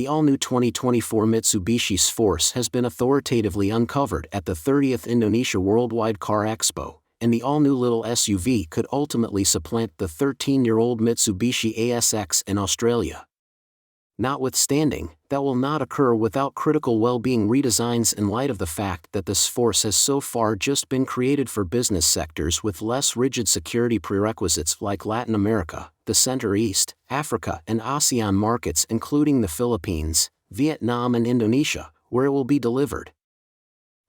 the all-new 2024 Mitsubishi Xforce has been authoritatively uncovered at the 30th Indonesia Worldwide Car Expo, and the all-new little SUV could ultimately supplant the 13-year-old Mitsubishi ASX in Australia. Notwithstanding, that will not occur without critical well-being redesigns in light of the fact that the Xforce has so far just been created for business sectors with less rigid security prerequisites like Latin America, the Center East, Africa and ASEAN markets including the Philippines, Vietnam and Indonesia, where it will be delivered.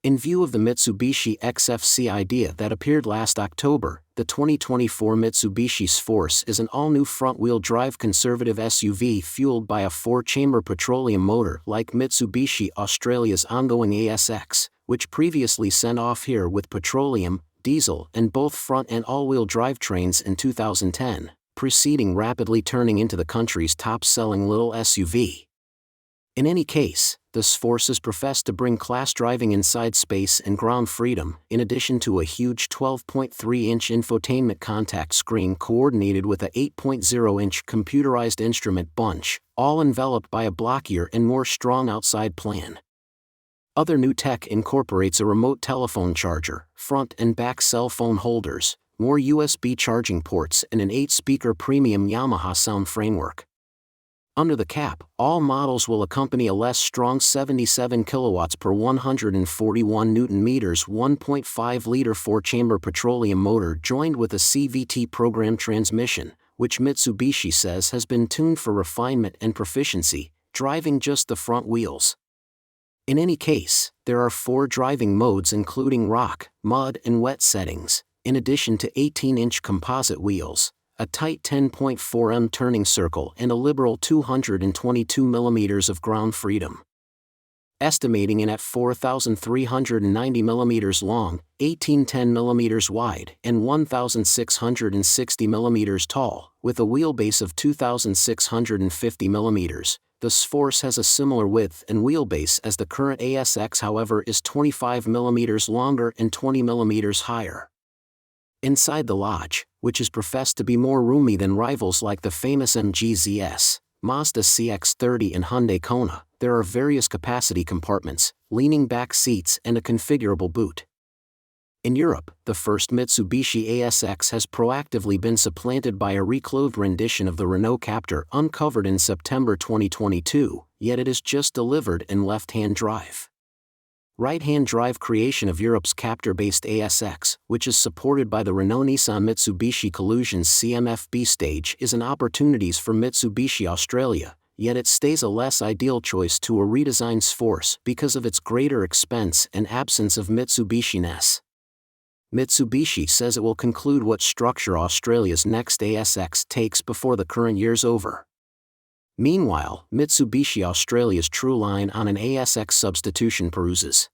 In view of the Mitsubishi Xfce idea that appeared last October, the 2024 Mitsubishi Xforce is an all-new front-wheel drive conservative SUV fueled by a 4-chamber petroleum motor like Mitsubishi Australia's ongoing ASX, which previously sent off here with petroleum, diesel and both front and all-wheel drivetrains in 2010, preceding rapidly turning into the country's top-selling little SUV. In any case, the Xforce is professed to bring class driving inside space and ground freedom, in addition to a huge 12.3-inch infotainment contact screen coordinated with a 8.0-inch computerized instrument bunch, all enveloped by a blockier and more strong outside plan. Other new tech incorporates a remote telephone charger, front and back cell phone holders, more USB charging ports and an 8-speaker premium Yamaha sound framework. Under the cap, all models will accompany a less strong 77 kilowatts per 141 Nm 1.5-liter 4-chamber petroleum motor joined with a CVT program transmission, which Mitsubishi says has been tuned for refinement and proficiency, driving just the front wheels. In any case, there are 4 driving modes including rock, mud and wet settings, in addition to 18-inch composite wheels, a tight 10.4 turning circle and a liberal 222 mm of ground freedom. Estimating in at 4,390 mm long, 1810 mm wide and 1,660 mm tall, with a wheelbase of 2,650 mm, the Xforce has a similar width and wheelbase as the current ASX, however is 25 mm longer and 20 mm higher. Inside the lodge, which is professed to be more roomy than rivals like the famous MG ZS, Mazda CX-30 and Hyundai Kona, there are various capacity compartments, leaning back seats and a configurable boot. In Europe, the first Mitsubishi ASX has proactively been supplanted by a reclothed rendition of the Renault Captur uncovered in September 2022, yet it is just delivered in left-hand drive. Right-hand drive creation of Europe's Captur-based ASX, which is supported by the Renault-Nissan Mitsubishi Collusion's CMF-B stage, is an opportunity for Mitsubishi Australia, yet it stays a less ideal choice to a redesigned Xforce because of its greater expense and absence of Mitsubishi-ness. Mitsubishi says it will conclude what structure Australia's next ASX takes before the current year's over. Meanwhile, Mitsubishi Australia's true line on an ASX substitution peruses.